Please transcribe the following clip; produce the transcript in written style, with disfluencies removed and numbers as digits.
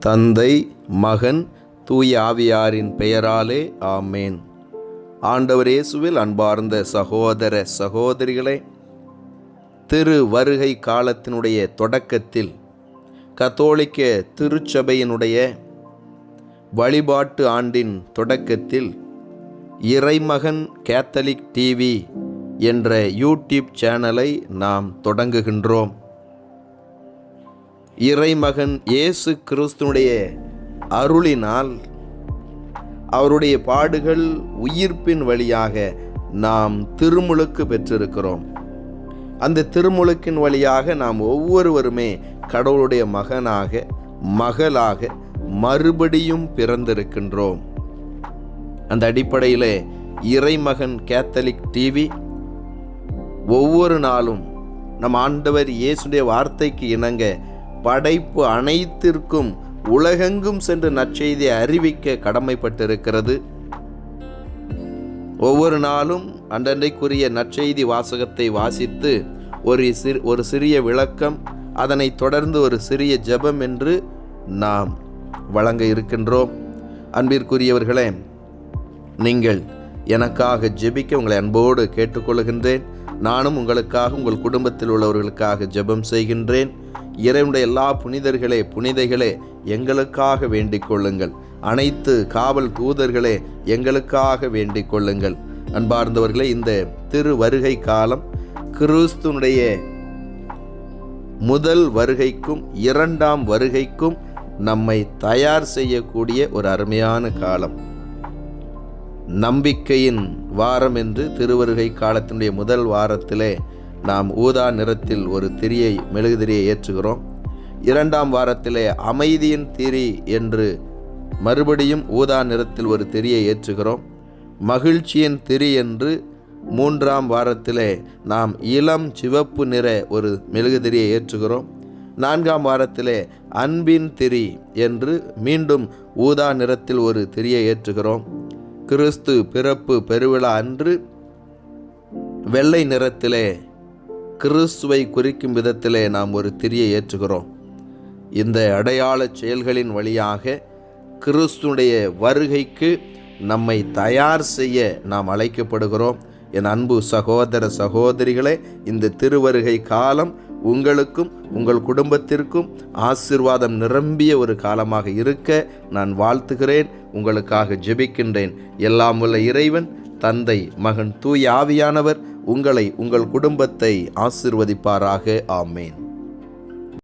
தந்தை, மகன், தூய ஆவியாரின் பெயராலே ஆமேன். ஆண்டவர் இயேசுவில் அன்பார்ந்த சகோதர சகோதரிகளே, திரு வருகை காலத்தினுடைய தொடக்கத்தில் கத்தோலிக்க திருச்சபையினுடைய வழிபாட்டு ஆண்டின் தொடக்கத்தில் இறைமகன் கேத்தலிக் டிவி என்ற யூடியூப் சேனலை நாம் தொடங்குகின்றோம். இறைமகன் இயேசு கிறிஸ்துனுடைய அருளினால் அவருடைய பாடுகள் உயிர்ப்பின் வழியாக நாம் திருமுழுக்கு பெற்றிருக்கிறோம். அந்த திருமுழுக்கின் வழியாக நாம் ஒவ்வொருவருமே கடவுளுடைய மகனாக மகளாக மறுபடியும் பிறந்திருக்கின்றோம். அந்த அடிப்படையில் இறைமகன் கேத்தலிக் டிவி ஒவ்வொரு நாளும் நம் ஆண்டவர் இயேசுடைய வார்த்தைக்கு இணங்க படைப்பு அனைத்திற்கும் உலகெங்கும் சென்று நற்செய்தியை அறிவிக்க கடமைப்பட்டிருக்கிறது. ஒவ்வொரு நாளும் அன்றன்றைக்குரிய நற்செய்தி வாசகத்தை வாசித்து ஒரு சிறிய விளக்கம், அதனைத் தொடர்ந்து ஒரு சிறிய ஜெபம் என்று நாம் வழங்க இருக்கின்றோம். அன்பிற்குரியவர்களே, நீங்கள் எனக்காக ஜெபிக்க உங்களை அன்போடு கேட்டுக்கொள்கின்றேன். நானும் உங்களுக்காக, உங்கள் குடும்பத்தில் உள்ளவர்களுக்காக ஜெபம் செய்கின்றேன். இறைவனுடைய எல்லா புனிதைகளே எங்களுக்காக வேண்டிக் கொள்ளுங்கள். அனைத்து காவல் தூதர்களே எங்களுக்காக வேண்டிக் கொள்ளுங்கள். அன்பார்ந்தவர்களே, இந்த திரு வருகை காலம் கிறிஸ்துனுடைய முதல் வருகைக்கும் இரண்டாம் வருகைக்கும் நம்மை தயார் செய்யக்கூடிய ஒரு அருமையான காலம். நம்பிக்கையின் வாரம் என்று திருவருகை காலத்தினுடைய முதல் வாரத்திலே நாம் ஊதா நிறத்தில் ஒரு மெழுகுதிரியை ஏற்றுகிறோம். இரண்டாம் வாரத்திலே அமைதியின் திரி என்று மறுபடியும் ஊதா நிறத்தில் ஒரு திரியை ஏற்றுகிறோம். மகிழ்ச்சியின் திரி என்று மூன்றாம் வாரத்திலே நாம் இளம் சிவப்பு நிற ஒரு மெழுகுதிரியை ஏற்றுகிறோம். நான்காம் வாரத்திலே அன்பின் திரி என்று மீண்டும் ஊதா நிறத்தில் ஒரு திரியை ஏற்றுகிறோம். கிறிஸ்து பிறப்பு பெருவிழா அன்று வெள்ளை நிறத்திலே கிறிஸ்துவை குறிக்கும் விதத்திலே நாம் ஒரு திரியை ஏற்றுகிறோம். இந்த அடையாள செயல்களின் வழியாக கிறிஸ்துடைய வருகைக்கு நம்மை தயார் செய்ய நாம் அழைக்கப்படுகிறோம். என் அன்பு சகோதர சகோதரிகளே, இந்த திருவருகை காலம் உங்களுக்கும் உங்கள் குடும்பத்திற்கும் ஆசீர்வாதம் நிரம்பிய ஒரு காலமாக இருக்க நான் வாழ்த்துகிறேன். உங்களுக்காக ஜெபிக்கின்றேன். எல்லாம் உள்ள இறைவன், தந்தை, மகன், தூய ஆவியானவர் உங்களை, உங்கள் குடும்பத்தை ஆசீர்வதிப்பாராக. ஆமேன்.